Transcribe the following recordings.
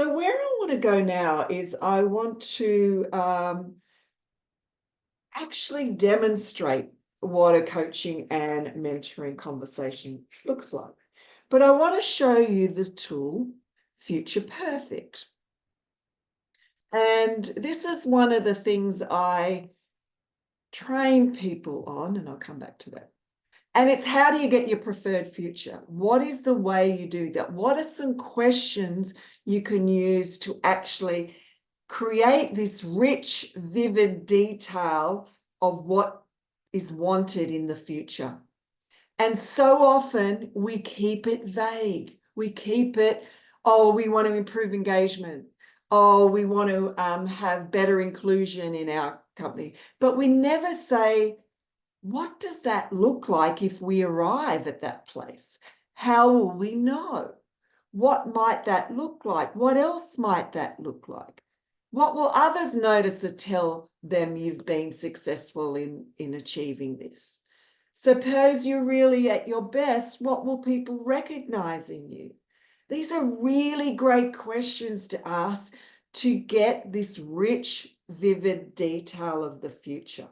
So where I want to go now is I want to actually demonstrate what a coaching and mentoring conversation looks like. But I want to show you the tool Future Perfect. And this is one of the things I train people on, and I'll come back to that. And it's how do you get your preferred future? What is the way you do that? What are some questions you can use to actually create this rich, vivid detail of what is wanted in the future? And so often we keep it vague. We keep it, oh, we want to improve engagement. Oh, we want to have better inclusion in our company. But we never say, what does that look like if we arrive at that place? How will we know? What might that look like? What else might that look like? What will others notice or tell them you've been successful in achieving this? Suppose you're really at your best, what will people recognize in you? These are really great questions to ask to get this rich, vivid detail of the future.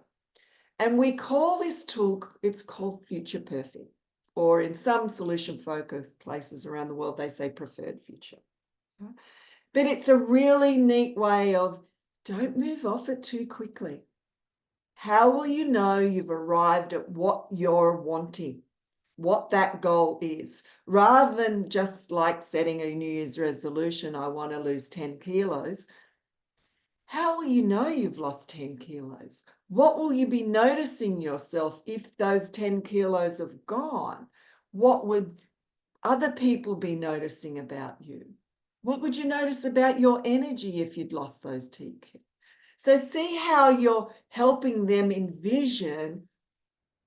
And we call this tool, it's called Future Perfect, or in some solution-focused places around the world, they say preferred future. But it's a really neat way of don't move off it too quickly. How will you know you've arrived at what you're wanting, what that goal is, rather than just like setting a New Year's resolution, I want to lose 10 kilos. How will you know you've lost 10 kilos? What will you be noticing yourself if those 10 kilos have gone? What would other people be noticing about you? What would you notice about your energy if you'd lost those 10 kilos? So see how you're helping them envision,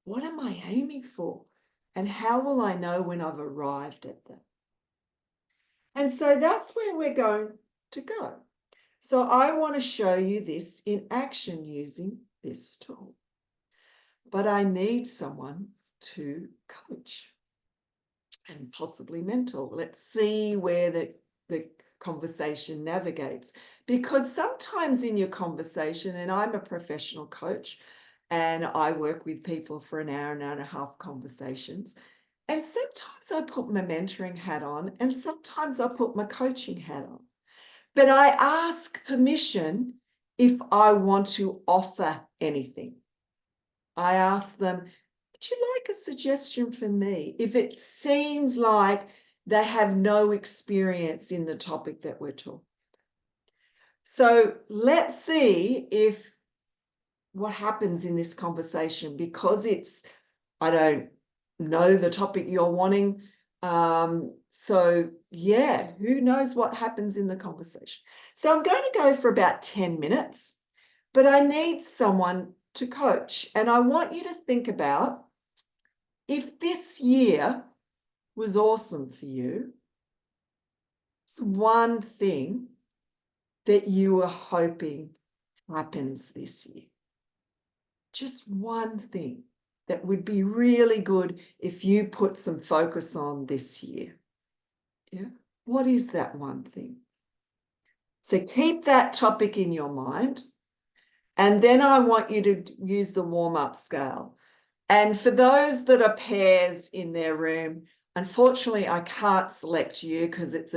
what am I aiming for? And how will I know when I've arrived at that? And so that's where we're going to go. So I want to show you this in action using this tool. But I need someone to coach and possibly mentor. Let's see where the conversation navigates. Because sometimes in your conversation, and I'm a professional coach, and I work with people for an hour and a half conversations. And sometimes I put my mentoring hat on, and sometimes I put my coaching hat on. But I ask permission if I want to offer anything. I ask them, would you like a suggestion from me? If it seems like they have no experience in the topic that we're talking about. So let's see if what happens in this conversation, because it's, I don't know the topic you're wanting. So yeah, who knows what happens in the conversation. So I'm going to go for about 10 minutes, but I need someone to coach. And I want you to think about, if this year was awesome for you, it's one thing that you were hoping happens this year. Just one thing that would be really good if you put some focus on this year. Yeah. What is that one thing? So keep that topic in your mind. And then I want you to use the warm-up scale. And for those that are pairs in their room, unfortunately, I can't select you because it's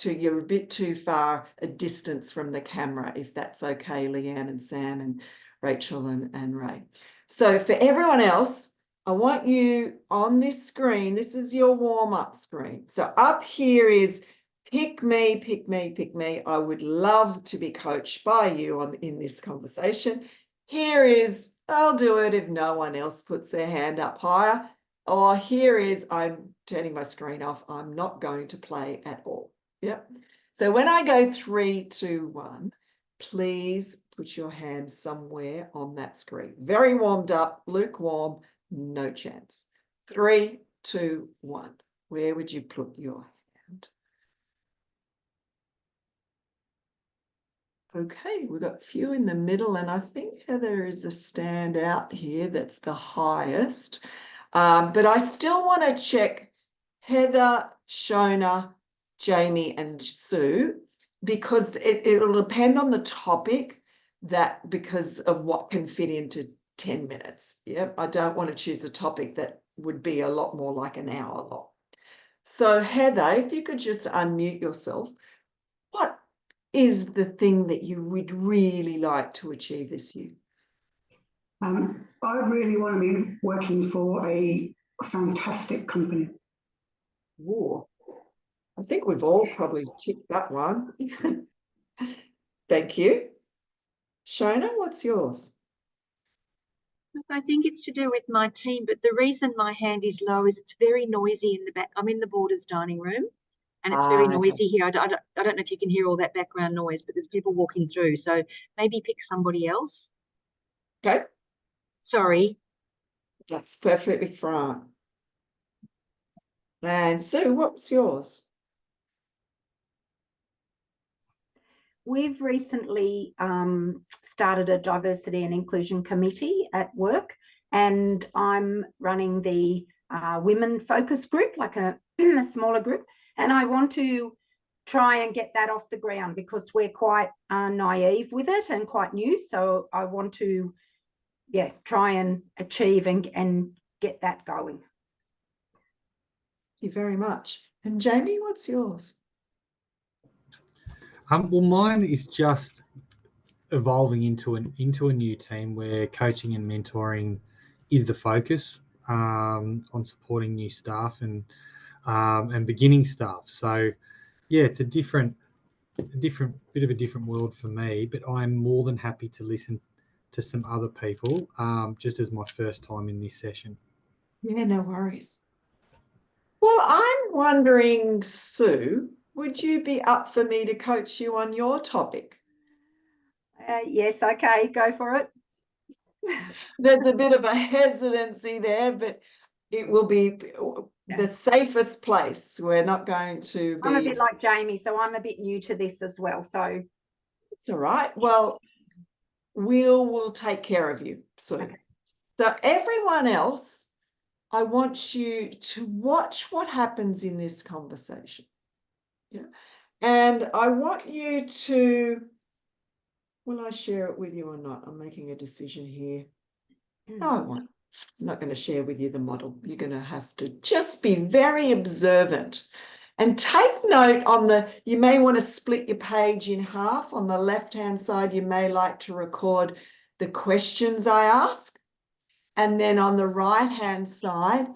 you're a bit too far a distance from the camera, if that's okay, Leanne and Sam and Rachel and Ray. So for everyone else, I want you on this screen, this is your warm-up screen. So up here is pick me, pick me, pick me. I would love to be coached by you in this conversation. Here is, I'll do it if no one else puts their hand up higher. Or here is, I'm turning my screen off. I'm not going to play at all. Yep. So when I go 3, 2, 1, please put your hand somewhere on that screen. Very warmed up, lukewarm, no chance. 3, 2, 1. Where would you put your hand? Okay, we've got a few in the middle, and I think Heather is a standout here that's the highest. But I still want to check Heather, Shona, Jamie, and Sue. because it'll depend on the topic, that because of what can fit into 10 minutes. Yeah, I don't want to choose a topic that would be a lot more like an hour long. So Heather, if you could just unmute yourself, what is the thing that you would really like to achieve this year? I really want to be working for a fantastic company. Ooh, I think we've all probably ticked that one. Thank you. Shona, what's yours? I think it's to do with my team, but the reason my hand is low is it's very noisy in the back. I'm in the boarders' dining room, and it's very noisy here. I don't know if you can hear all that background noise, but there's people walking through. So maybe pick somebody else. Okay. Sorry. That's perfectly fine. And Sue, what's yours? We've recently started a diversity and inclusion committee at work, and I'm running the women focus group, like a smaller group, and I want to try and get that off the ground because we're quite naive with it and quite new. So I want to, try and achieve and get that going. Thank you very much. And Jamie, what's yours? Well, mine is just evolving into a new team where coaching and mentoring is the focus, on supporting new staff and beginning staff. So, yeah, it's a different bit of a different world for me. But I'm more than happy to listen to some other people, just as my first time in this session. Yeah, no worries. Well, I'm wondering, Sue, would you be up for me to coach you on your topic? Yes, okay, go for it. There's a bit of a hesitancy there, but it will be the safest place. We're not going to be... I'm a bit like Jamie, so I'm a bit new to this as well. So it's all right. Well, we'll take care of you, Sue. Okay. So everyone else, I want you to watch what happens in this conversation. Yeah. And I want you to, will I share it with you or not? I'm making a decision here. No, I won't. I'm not going to share with you the model. You're going to have to just be very observant and take note on you may want to split your page in half. On the left-hand side, you may like to record the questions I ask. And then on the right-hand side,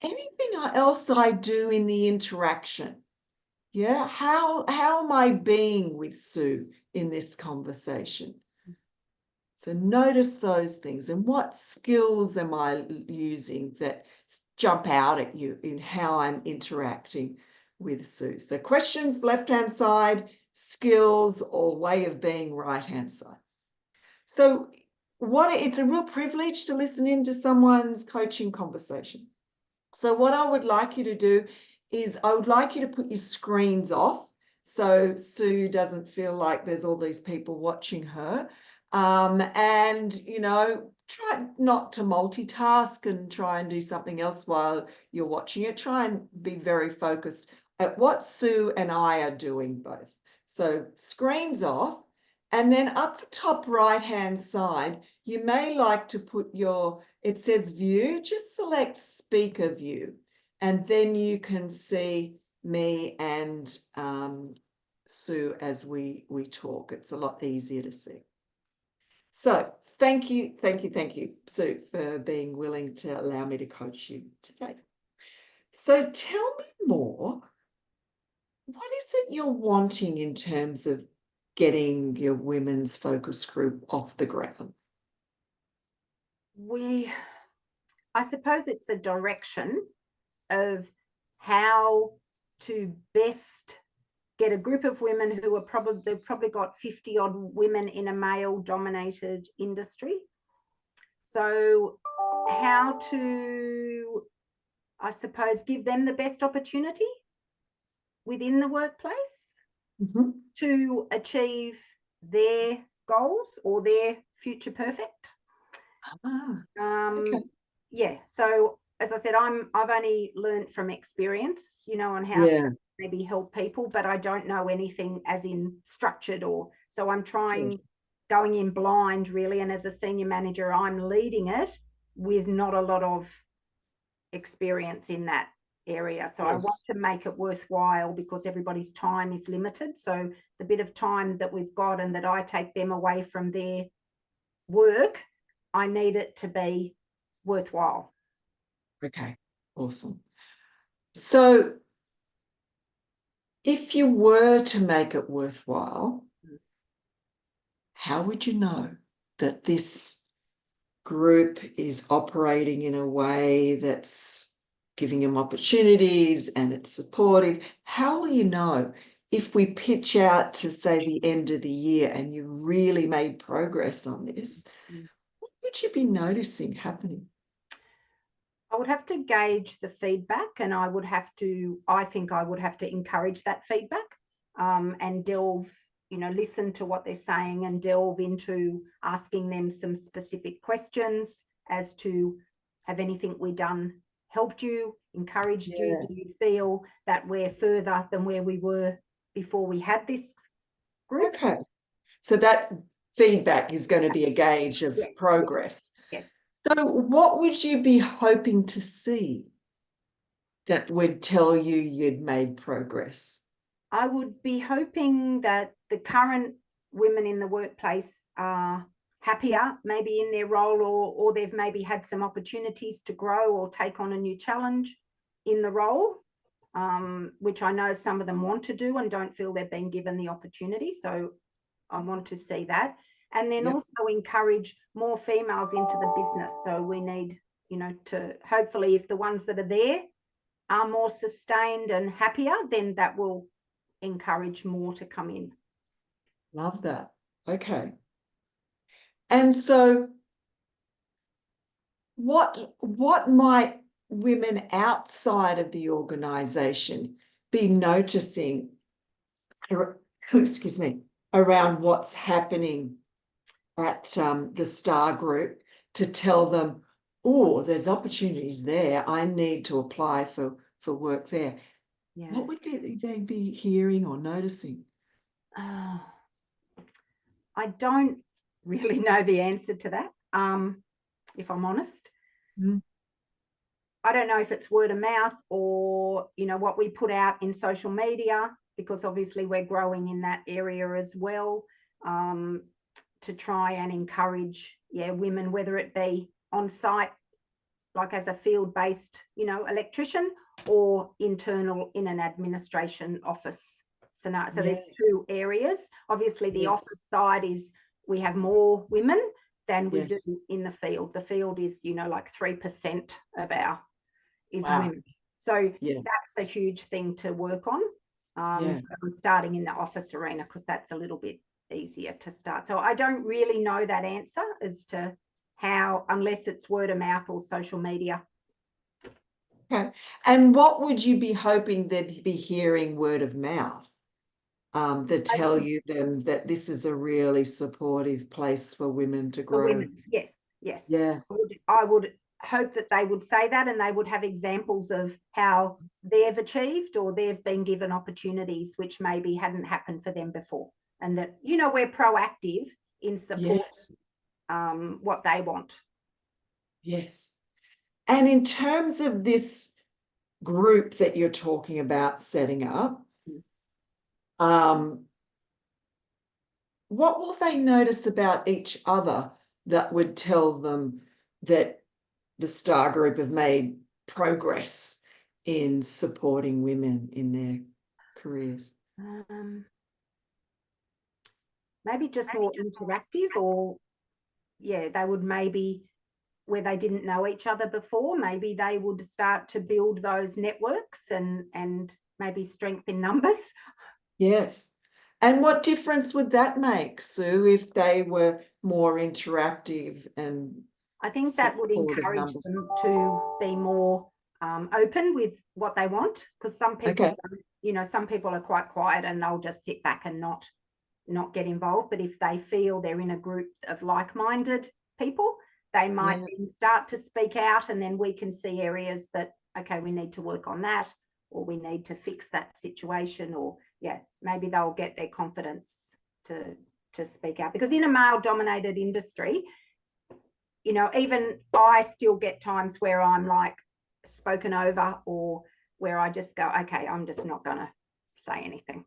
anything else I do in the interaction. Yeah, how am I being with Sue in this conversation? So notice those things, and what skills am I using that jump out at you in how I'm interacting with Sue. So questions, left-hand side, skills or way of being, right-hand side. So it's a real privilege to listen into someone's coaching conversation. So what I would like you to do is I would like you to put your screens off so Sue doesn't feel like there's all these people watching her. And, try not to multitask and try and do something else while you're watching it. Try and be very focused at what Sue and I are doing both. So screens off. And then up the top right-hand side, you may like to put it says view, just select speaker view. And then you can see me and Sue as we talk. It's a lot easier to see. So thank you, Sue, for being willing to allow me to coach you today. So tell me more. What is it you're wanting in terms of getting your women's focus group off the ground? I suppose it's a direction of how to best get a group of women who are they've probably got 50 odd women in a male dominated industry. So how to, I suppose, give them the best opportunity within the workplace to achieve their goals or their future perfect. Okay. Yeah. So as I said, I've only learned from experience, on how to maybe help people, but I don't know anything as in structured or, so I'm trying, going in blind really. And as a senior manager, I'm leading it with not a lot of experience in that area. So I want to make it worthwhile because everybody's time is limited. So the bit of time that we've got and that I take them away from their work, I need it to be worthwhile. Okay, awesome. So if you were to make it worthwhile, how would you know that this group is operating in a way that's giving them opportunities and it's supportive? How will you know if we pitch out to, say, the end of the year and you really made progress on this? What would you be noticing happening? I would have to gauge the feedback, and I think I would have to encourage that feedback, and delve, listen to what they're saying and delve into asking them some specific questions as to, have anything we done helped you, encouraged you? Do you feel that we're further than where we were before we had this group? Okay, so that feedback is going to be a gauge of progress. Yes. So what would you be hoping to see that would tell you you'd made progress? I would be hoping that the current women in the workplace are happier, maybe in their role, or they've maybe had some opportunities to grow or take on a new challenge in the role, which I know some of them want to do and don't feel they've been given the opportunity. So I want to see that. And then also encourage more females into the business. So we need, to hopefully, if the ones that are there are more sustained and happier, then that will encourage more to come in. Love that. Okay. And so what might women outside of the organization be noticing, excuse me, around what's happening at the STAR group to tell them, oh, there's opportunities there, I need to apply for work there? Yeah. What would they be hearing or noticing? I don't really know the answer to that, if I'm honest. I don't know if it's word of mouth or, what we put out in social media, because obviously we're growing in that area as well, to try and encourage, women, whether it be on site, like as a field-based, electrician, or internal in an administration office scenario. So there's two areas. Obviously the office side is, we have more women than we do in the field. The field is, like 3% of our is women. So that's a huge thing to work on. I'm starting in the office arena because that's a little bit easier to start. So I don't really know that answer as to how, unless it's word of mouth or social media. Okay. And what would you be hoping they'd be hearing word of mouth that tell you them that this is a really supportive place for women to grow? For women, yes. Yeah. I would hope that they would say that, and they would have examples of how they've achieved or they've been given opportunities which maybe hadn't happened for them before, and that, we're proactive in supporting what they want. Yes. And in terms of this group that you're talking about setting up, what will they notice about each other that would tell them that the STAR group have made progress in supporting women in their careers? Maybe just more interactive, or they would maybe, where they didn't know each other before, maybe they would start to build those networks and maybe strength in numbers. Yes. And what difference would that make, Sue, if they were more interactive? And I think that would encourage them to be more open with what they want, because some people, some people are quite quiet and they'll just sit back and not get involved. But if they feel they're in a group of like-minded people, they might then start to speak out, and then we can see areas that, okay, we need to work on that, we need to fix that situation, or yeah, maybe they'll get their confidence to speak out. Because in a male dominated industry, you know, even I still get times where I'm like spoken over, or where I just go, okay, I'm just not going to say anything.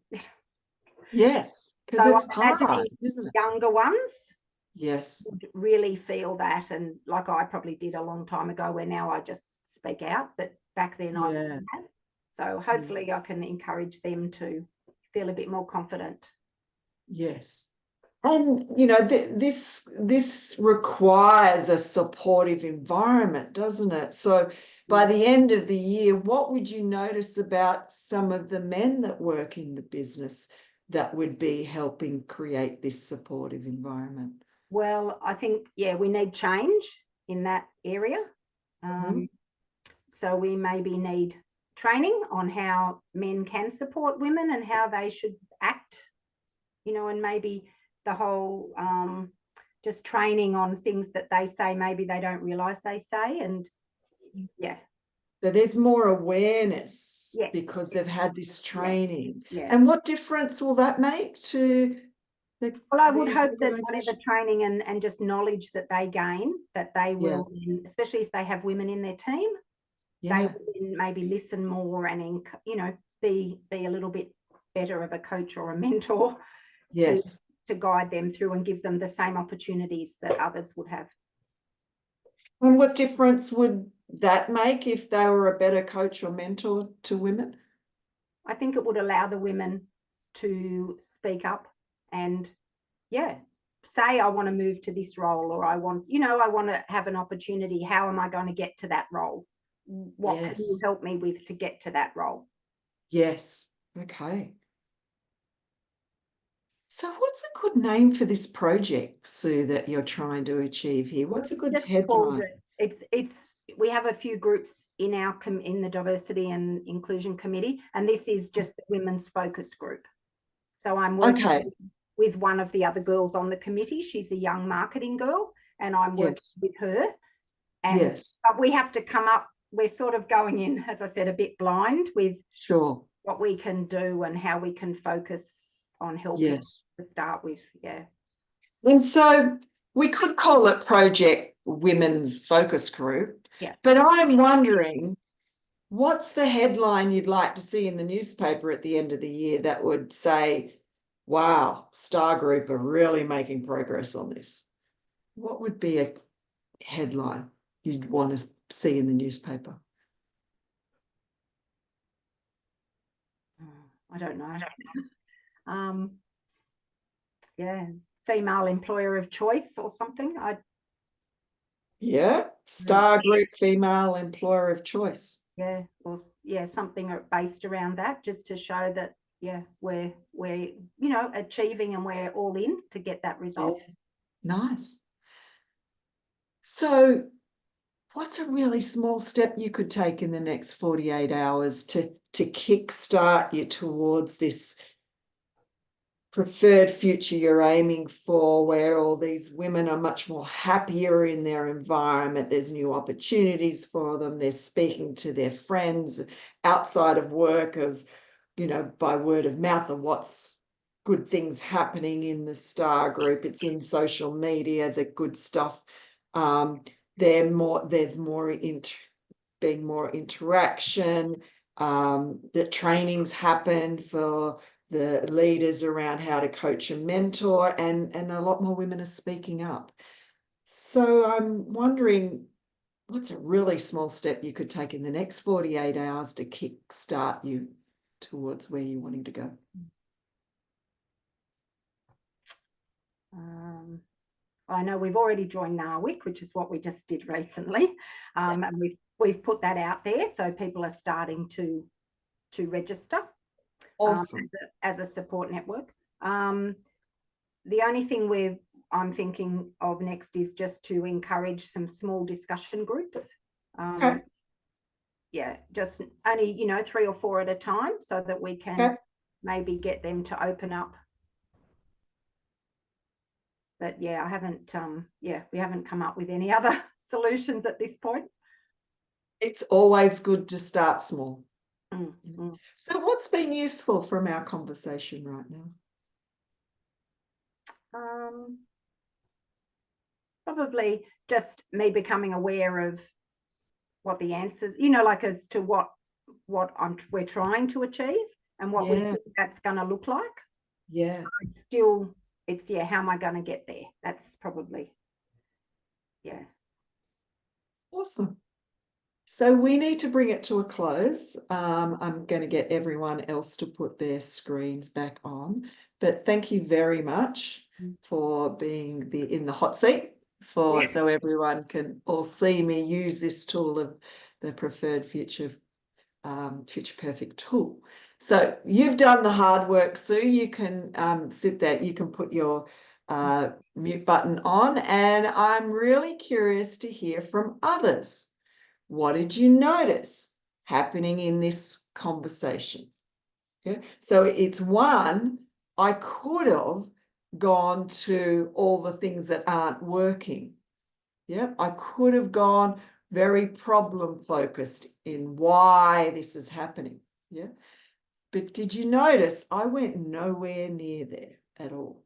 Yes, because So it's I'm hard, imagining isn't it? younger ones Yes. would really feel that, and like I probably did a long time ago, where now I just speak out, but back then I Yeah. wouldn't have. So hopefully I can encourage them to feel a bit more confident. Yes. And, you know, this requires a supportive environment, doesn't it? So by the end of the year, what would you notice about some of the men that work in the business that would be helping create this supportive environment? Well, I think, yeah, we need change in that area. So we maybe need training on how men can support women and how they should act, you know, and maybe the whole just training on things that they say maybe they don't realize they say. And yeah, So there's more awareness Yeah. because they've had this training. yeah. And what difference will that make to the Well, I would the hope that organisation? whatever training and just knowledge that they gain, that they will, especially if they have women in their team, they Yeah. will maybe listen more and, you know, be a little bit better of a coach or a mentor Yes. to guide them through and give them the same opportunities that others would have. And what difference would that make if they were a better coach or mentor to women? I think it would allow the women to speak up and, yeah, say, I want to move to this role, or I want, you know, I want to have an opportunity. How am I going to get to that role? What can you Yes. help me with to get to that role? Yes. Okay. So what's a good name for this project, Sue, that you're trying to achieve here? What's a good Just called headline? it's we have a few groups in our in the diversity and inclusion committee, and this is just the women's focus group. So I'm working Okay. with one of the other girls on the committee. She's a young marketing girl, and I'm working Yes. with her. And Yes. but we have to come up, we're sort of going in, as I said, a bit blind with Sure. what we can do and how we can focus on helping Yes. to start with. Yeah. And so we could call it Project Women's Focus Group. Yeah. But I'm wondering, what's the headline you'd like to see in the newspaper at the end of the year that would say, wow, Star Group are really making progress on this? What would be a headline you'd want to see in the newspaper? I don't know. Yeah, female employer of choice or something. Yeah, Star Group female employer of choice. Yeah, or yeah, something based around that, just to show that, yeah, we're you know, achieving and we're all in to get that result. Yeah. Nice. So what's a really small step you could take in the next 48 hours to kickstart you towards this preferred future you're aiming for, where all these women are much more happier in their environment? There's new opportunities for them. They're speaking to their friends outside of work, of, you know, by word of mouth, of what's good things happening in the Star Group. It's in social media, the good stuff. There's more being more interaction. The trainings happen for the leaders around how to coach and mentor, and a lot more women are speaking up. So I'm wondering, what's a really small step you could take in the next 48 hours to kickstart you towards where you're wanting to go? I know we've already joined NAWIC, which is what we just did recently. Yes. And we've put that out there, so people are starting to register. Awesome. As a support network. The only thing I'm thinking of next is just to encourage some small discussion groups. Okay. Yeah, just only, you know, 3 or 4 at a time, so that we can maybe get them to open up. But yeah, I haven't, we haven't come up with any other solutions at this point. It's always good to start small. So what's been useful from our conversation right now? Probably just me becoming aware of what the answers, you know, like as to what we're trying to achieve and what we think that's going to look like. Yeah. It's yeah, how am I going to get there? That's probably, yeah. Awesome. So we need to bring it to a close. I'm going to get everyone else to put their screens back on, but thank you very much for being in the hot seat so everyone can all see me use this tool of the preferred future perfect tool. So you've done the hard work, Sue. You can sit there, you can put your mute button on, and I'm really curious to hear from others. What did you notice happening in this conversation? Yeah. So it's one, I could have gone to all the things that aren't working. Yeah, I could have gone very problem focused in why this is happening. Yeah. But did you notice I went nowhere near there at all?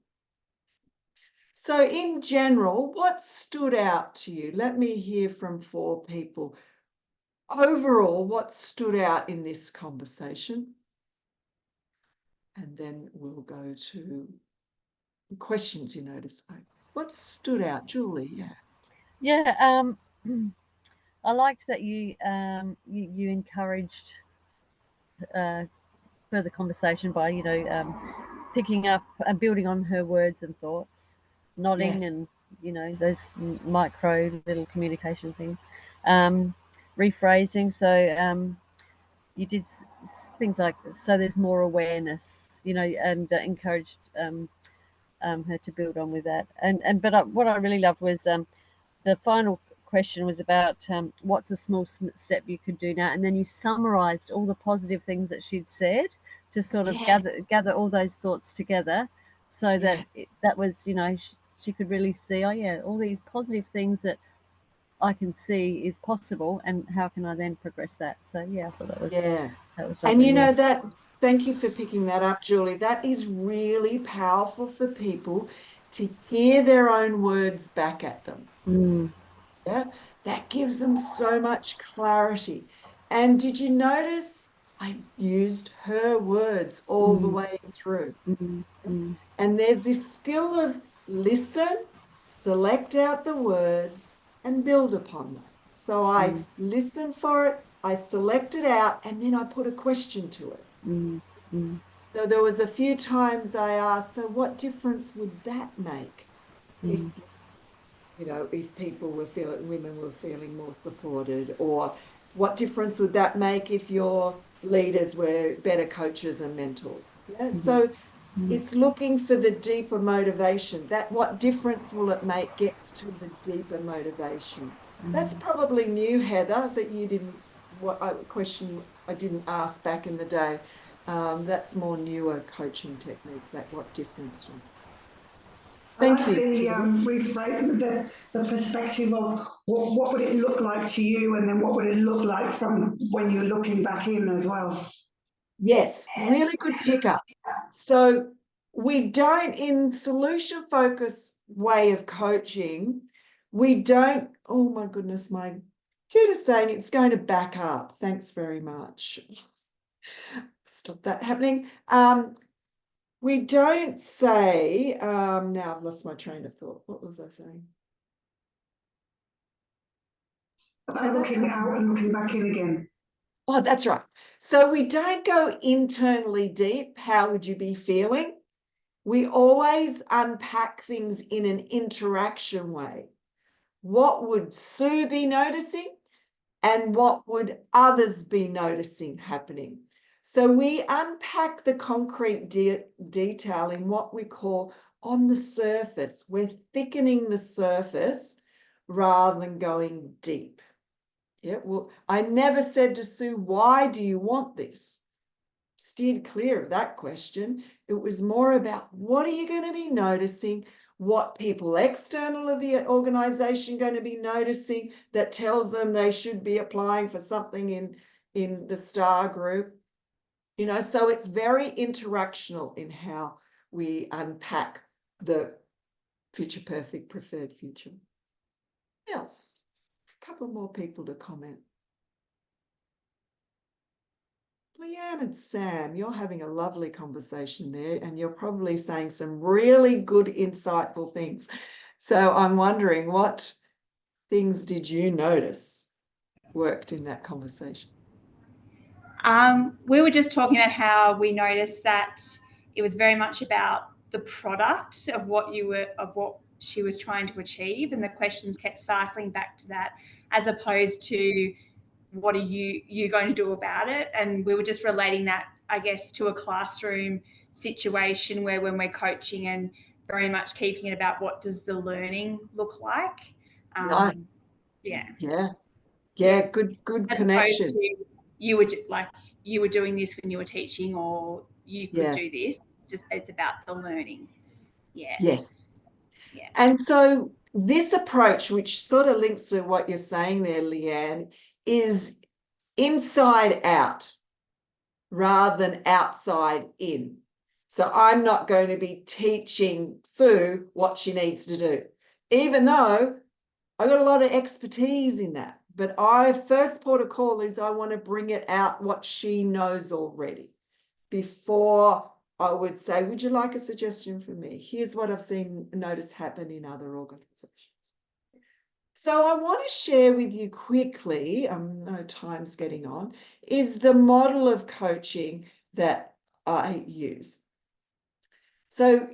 So in general, what stood out to you? Let me hear from 4 people. Overall, what stood out in this conversation? And then we'll go to the questions you noticed. What stood out, Julie? Yeah, I liked that you encouraged further conversation by picking up and building on her words and thoughts, nodding, and those micro little communication things, rephrasing. So you did things like, so there's more awareness, and encouraged her to build on with that. But what I really loved was the final question was about what's a small step you could do now, and then you summarized all the positive things that she'd said to sort of gather all those thoughts together, so that that was, she could really see, oh yeah, all these positive things that I can see is possible, and how can I then progress that? So yeah, I thought that was lovely. And you know that, thank you for picking that up, Julie. That is really powerful for people to hear their own words back at them. Yeah, that gives them so much clarity. And did you notice I used her words all the way through? And there's this skill of listen, select out the words, and build upon them. So I listen for it, I select it out, and then I put a question to it. So there was a few times I asked, so what difference would that make if, if people were women were feeling more supported, or what difference would that make if your leaders were better coaches and mentors? Yeah. So it's looking for the deeper motivation. That what difference will it make gets to the deeper motivation. That's probably new, Heather, that you didn't, question I didn't ask back in the day. That's more newer coaching techniques, that what difference. Thank you. The perspective of what would it look like to you, and then what would it look like from when you're looking back in as well. Yes, really good pickup. So we don't, in solution focus way of coaching, we don't, oh my goodness, my computer's saying it's going to back up. Thanks very much. Stop that happening. We don't say, now I've lost my train of thought. What was I saying? About looking out and looking back in again. Oh, that's right. So we don't go internally deep. How would you be feeling? We always unpack things in an interaction way. What would Sue be noticing? And what would others be noticing happening? So we unpack the concrete detail in what we call on the surface. We're thickening the surface rather than going deep. Yeah, well, I never said to Sue, why do you want this? Steered clear of that question. It was more about what are you going to be noticing, what people external of the organization going to be noticing that tells them they should be applying for something in in the STAR group, you know, so it's very interactional in how we unpack the future perfect preferred future. What else? A couple more people to comment. Leanne and Sam, you're having a lovely conversation there, and you're probably saying some really good, insightful things. So I'm wondering, what things did you notice worked in that conversation? We were just talking about how we noticed that it was very much about the product of what she was trying to achieve, and the questions kept cycling back to that, as opposed to what are you going to do about it. And we were just relating that, I guess, to a classroom situation where when we're coaching, and very much keeping it about what does the learning look like. Nice. Yeah. Good as connection. to you were doing this when you were teaching, or you could do this. It's about the learning. Yes. Yeah. And so this approach, which sort of links to what you're saying there, Leanne, is inside out rather than outside in. So I'm not going to be teaching Sue what she needs to do, even though I've got a lot of expertise in that. But first port of call is I want to bring it out what she knows already before I would say, would you like a suggestion from me? Here's what I've noticed happen in other organizations. So I want to share with you quickly, no time's getting on, is the model of coaching that I use. So,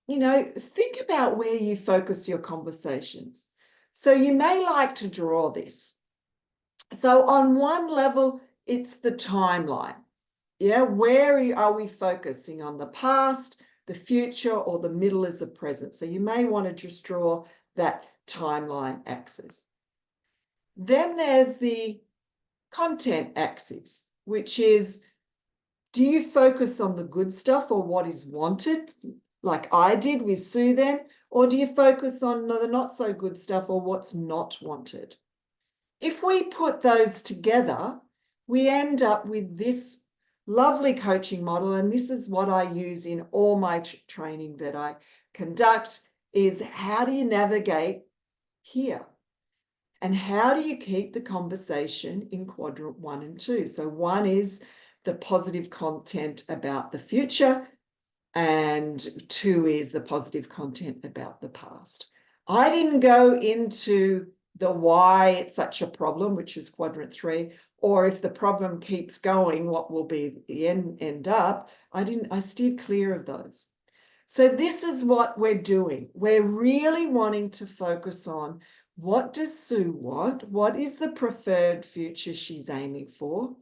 you know, think about where you focus your conversations. So you may like to draw this. So on one level, it's the timeline. Yeah, where are we focusing on? The past, the future, or the middle is the present? So you may want to just draw that timeline axis. Then there's the content axis, which is, do you focus on the good stuff or what is wanted, like I did with Sue then, or do you focus on the not so good stuff or what's not wanted? If we put those together, we end up with this lovely coaching model, and this is what I use in all my training that I conduct, is how do you navigate here? And how do you keep the conversation in quadrant 1 and 2? So 1 is the positive content about the future, and 2 is the positive content about the past. I didn't go into the why it's such a problem, which is quadrant 3, or if the problem keeps going, what will be the end up. I steered clear of those. So this is what we're doing. We're really wanting to focus on, what does Sue want? What is the preferred future she's aiming for?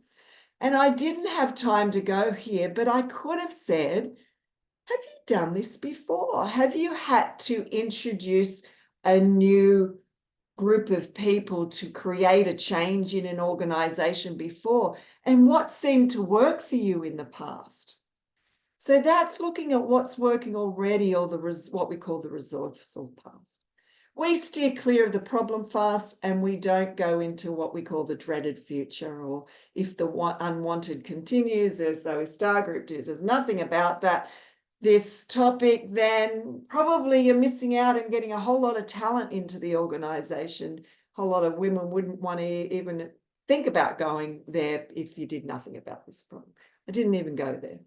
And I didn't have time to go here, but I could have said, have you done this before? Have you had to introduce a new group of people to create a change in an organization before? And what seemed to work for you in the past? So that's looking at what's working already, or what we call the resourceful past. We steer clear of the problem fast, and we don't go into what we call the dreaded future, or if the unwanted continues, as our STAR group did. There's nothing about that. This topic, then probably you're missing out and getting a whole lot of talent into the organization. A whole lot of women wouldn't want to even think about going there if you did nothing about this problem. I didn't even go there.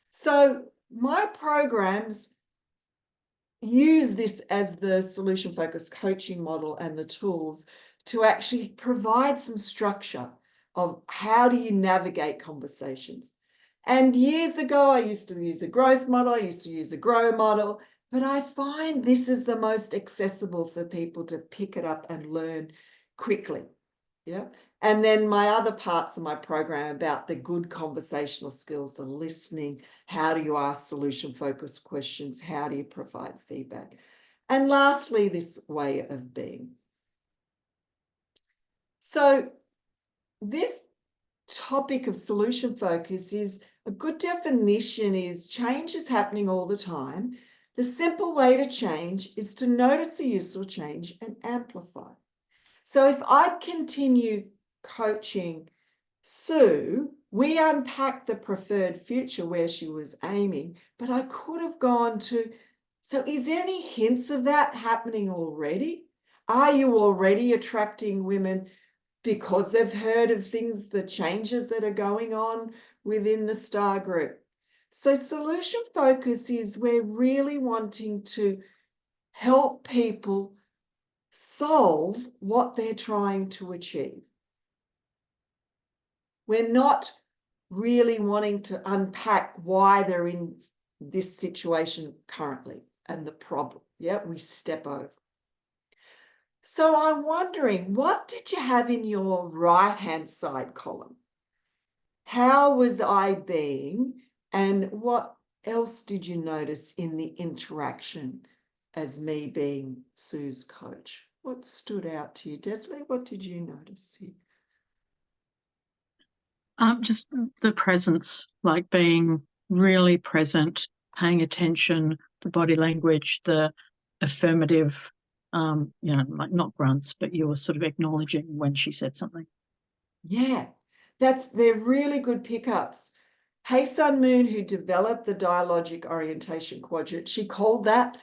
So my programs use this as the solution-focused coaching model and the tools to actually provide some structure of how do you navigate conversations. And years ago, I used to use a growth model, I used to use a grow model, but I find this is the most accessible for people to pick it up and learn quickly. Yeah. And then my other parts of my program about the good conversational skills, the listening, how do you ask solution-focused questions, how do you provide feedback? And lastly, this way of being. So this topic of solution focus is a good definition is change is happening all the time. The simple way to change is to notice the useful change and amplify. So if I continue coaching Sue, we unpacked the preferred future where she was aiming, but I could have gone to, so is there any hints of that happening already? Are you already attracting women because they've heard of things, the changes that are going on within the STAR group? So solution focus is we're really wanting to help people solve what they're trying to achieve. We're not really wanting to unpack why they're in this situation currently and the problem. Yeah, we step over. So I'm wondering, what did you have in your right-hand side column? How was I being, and what else did you notice in the interaction as me being Sue's coach? What stood out to you? Desley, what did you notice here? Just the presence, like being really present, paying attention, the body language, the affirmative, like not grunts, but you were sort of acknowledging when she said something. Yeah, they're really good pickups. Hey Sun Moon, who developed the dialogic orientation quadrant, she called that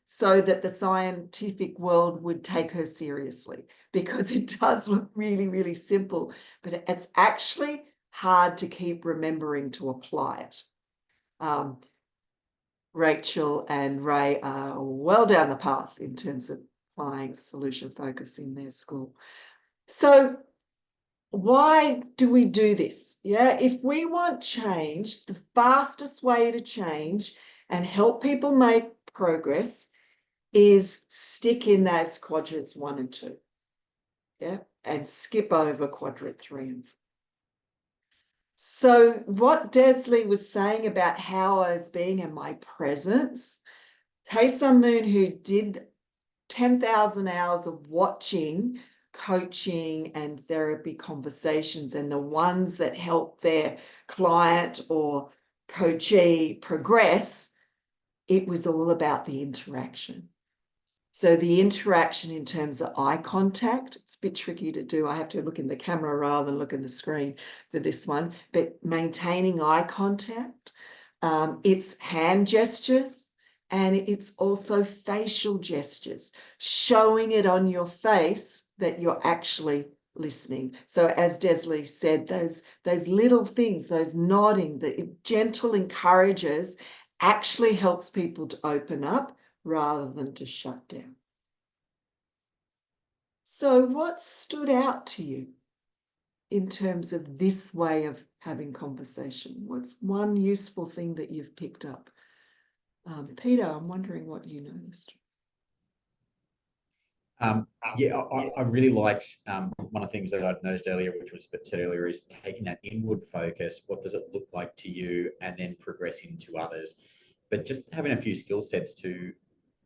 so that the scientific world would take her seriously, because it does look really, really simple, but it's actually hard to keep remembering to apply it. Rachel and Ray are well down the path in terms of applying solution focus in their school. So why do we do this? Yeah, if we want change, the fastest way to change and help people make progress is stick in those quadrants 1 and 2. Yeah, and skip over quadrant 3 and 4. So what Desley was saying about how I was being in my presence, Hey Sun Moon, who did 10,000 hours of watching coaching and therapy conversations, and the ones that help their client or coachee progress, it was all about the interaction. So the interaction in terms of eye contact, it's a bit tricky to do. I have to look in the camera rather than look in the screen for this one, but maintaining eye contact, it's hand gestures, and it's also facial gestures, showing it on your face that you're actually listening. So as Desley said, those little things, those nodding, the gentle encourages actually helps people to open up rather than to shut down. So what stood out to you in terms of this way of having conversation? What's one useful thing that you've picked up? Peter, I'm wondering what you noticed. I really liked one of the things that I'd noticed earlier, which was said earlier, is taking that inward focus. What does it look like to you? And then progressing to others. But just having a few skill sets to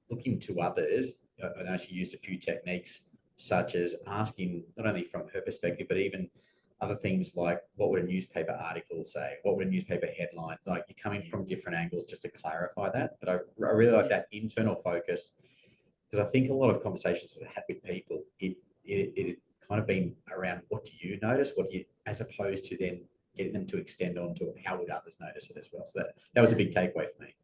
look into others. I know she used a few techniques, such as asking not only from her perspective, but even other things like, what would a newspaper article say? What would a newspaper headline? Like, you're coming from different angles just to clarify that. But I really like that internal focus, because I think a lot of conversations that I had with people, it kind of been around, what do you notice? What do you, as opposed to then getting them to extend on to how would others notice it as well. So that was a big takeaway for me.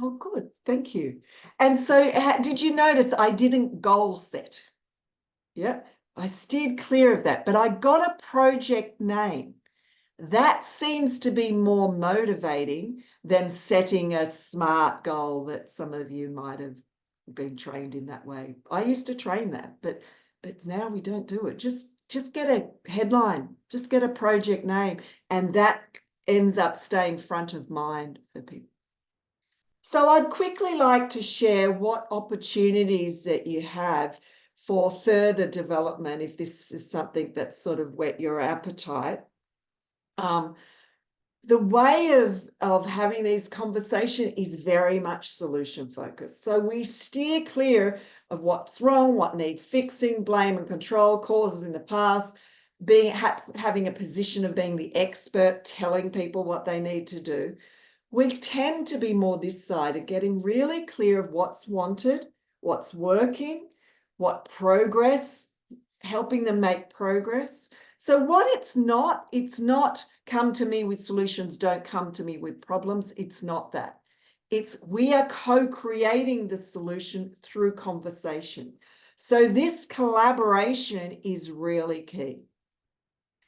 Oh, good. Thank you. And so did you notice I didn't goal set? Yeah, I steered clear of that, but I got a project name. That seems to be more motivating than setting a SMART goal that some of you might have been trained in that way. I used to train that, but now we don't do it. Just get a headline, just get a project name, and that ends up staying front of mind for people. So I'd quickly like to share what opportunities that you have for further development, if this is something that's sort of whet your appetite. The way of having these conversations is very much solution focused. So we steer clear of what's wrong, what needs fixing, blame and control, causes in the past, having a position of being the expert, telling people what they need to do. We tend to be more this side of getting really clear of what's wanted, what's working, what progress helping them make progress. So what it's not come to me with solutions, don't come to me with problems. It's not that. It's we are co-creating the solution through conversation. So this collaboration is really key.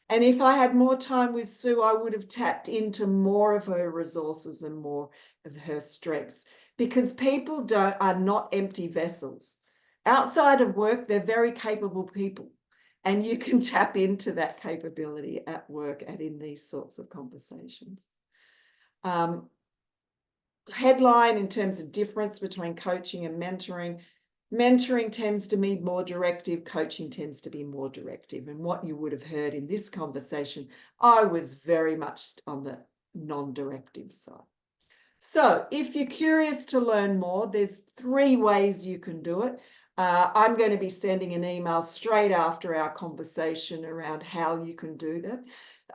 And if I had more time with Sue, I would have tapped into more of her resources and more of her strengths, because people are not empty vessels. Outside of work, they're very capable people. And you can tap into that capability at work and in these sorts of conversations. Headline in terms of difference between coaching and mentoring. Mentoring tends to be more directive, coaching tends to be more directive. And what you would have heard in this conversation, I was very much on the non-directive side. So if you're curious to learn more, there's 3 ways you can do it. I'm going to be sending an email straight after our conversation around how you can do that.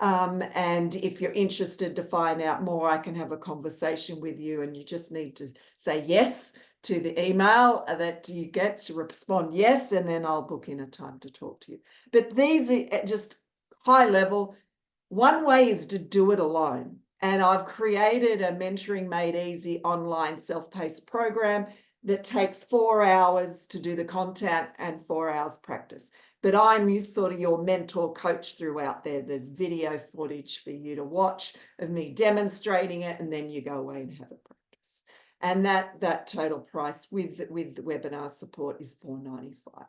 And if you're interested to find out more, I can have a conversation with you, and you just need to say yes to the email that you get, to respond yes, and then I'll book in a time to talk to you. But these are just high level. One way is to do it alone. And I've created a Mentoring Made Easy online self-paced program that takes 4 hours to do the content and 4 hours practice. But I'm sort of your mentor coach throughout there. There's video footage for you to watch of me demonstrating it, and then you go away and have a practice. And that total price with the webinar support is $4.95.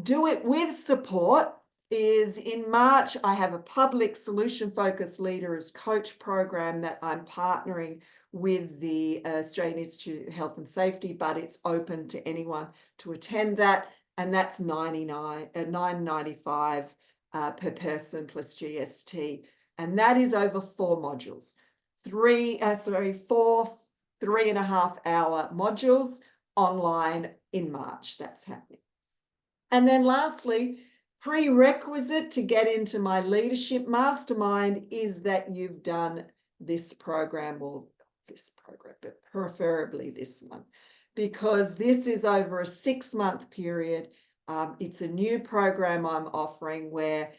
Do it with support is in March. I have a public solution focused leader as coach program that I'm partnering with the Australian Institute of Health and Safety, but it's open to anyone to attend that. And that's $9.95 per person plus GST. And that is over 4 modules, 4 3.5-hour modules online in March. That's happening. And then lastly, prerequisite to get into my leadership mastermind is that you've done this program, but preferably this one, because this is over a 6-month period. It's a new program I'm offering where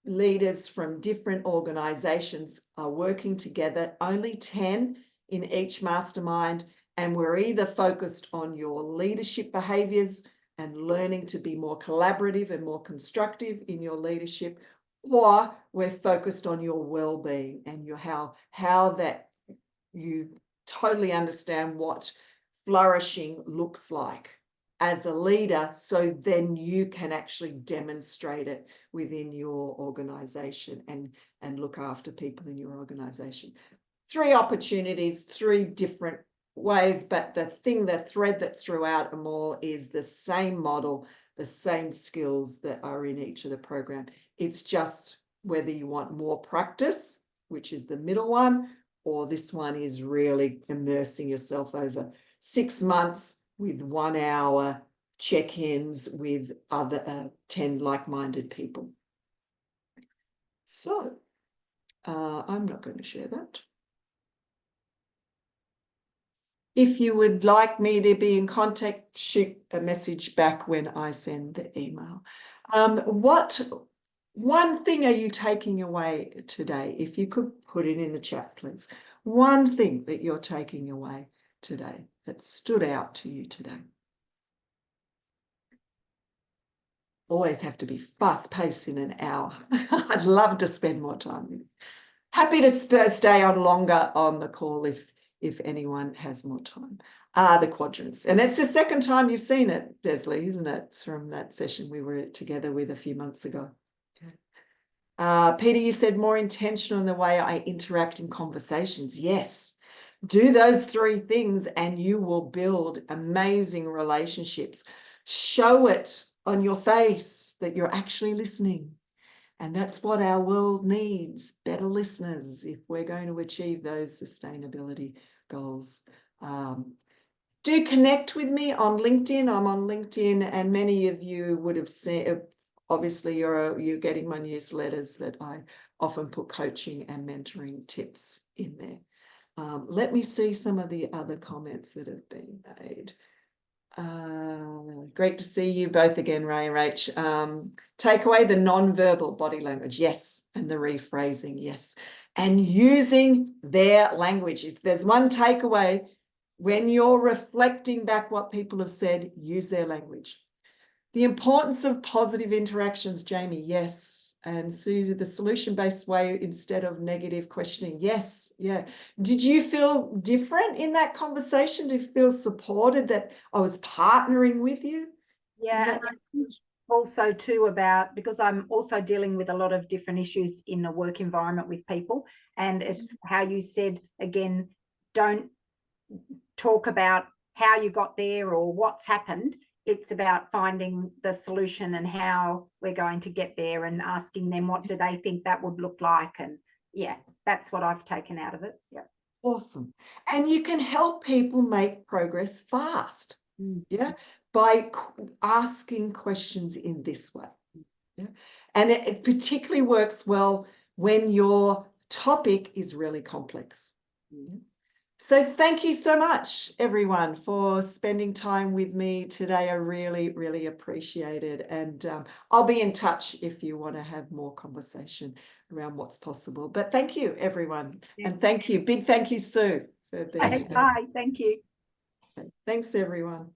leaders from different organizations are working together, only 10 in each mastermind, and we're either focused on your leadership behaviors and learning to be more collaborative and more constructive in your leadership, or we're focused on your well-being and your how that you totally understand what flourishing looks like as a leader, so then you can actually demonstrate it within your organization and look after people in your organization. 3 opportunities, 3 different ways, but the thread that's throughout them all is the same model, the same skills that are in each of the program. It's just whether you want more practice, which is the middle one, or this one is really immersing yourself over 6 months with 1 hour check-ins with other 10 like-minded people. So I'm not going to share that. If you would like me to be in contact, shoot a message back when I send the email. What one thing are you taking away today? If you could put it in the chat, please. One thing that you're taking away today that stood out to you today. Always have to be fast-paced in an hour. I'd love to spend more time with you. Happy to stay on longer on the call if anyone has more time. The quadrants. And it's the second time you've seen it, Desley, isn't it? It's from that session we were together with a few months ago. Okay. Peter, you said more intentional in the way I interact in conversations. Yes. Do those 3 things and you will build amazing relationships. Show it on your face that you're actually listening. And that's what our world needs, better listeners, if we're going to achieve those sustainability goals. Do connect with me on LinkedIn. I'm on LinkedIn, and many of you would have seen, obviously you're getting my newsletters that I often put coaching and mentoring tips in there. Let me see some of the other comments that have been made. Great to see you both again, Ray and Rach. Take away the non-verbal body language, yes, and the rephrasing, yes, and using their language. If there's one takeaway, when you're reflecting back what people have said, use their language. The importance of positive interactions, Jamie, yes. And Susie, the solution-based way instead of negative questioning, yes, yeah. Did you feel different in that conversation? Did you feel supported that I was partnering with you? Yeah, and I think also too about, because I'm also dealing with a lot of different issues in the work environment with people, and it's how you said, again, don't talk about how you got there or what's happened. It's about finding the solution and how we're going to get there, and asking them what do they think that would look like. And yeah, that's what I've taken out of it. Yeah. Awesome. And you can help people make progress fast. Yeah, by asking questions in this way. Yeah, and it particularly works well when your topic is really complex. Yeah. So thank you so much, everyone, for spending time with me today. I really, really appreciate it. And I'll be in touch if you want to have more conversation around what's possible. But thank you, everyone. And thank you. Big thank you, Sue, for being here. Bye. Thank you. Thanks, everyone.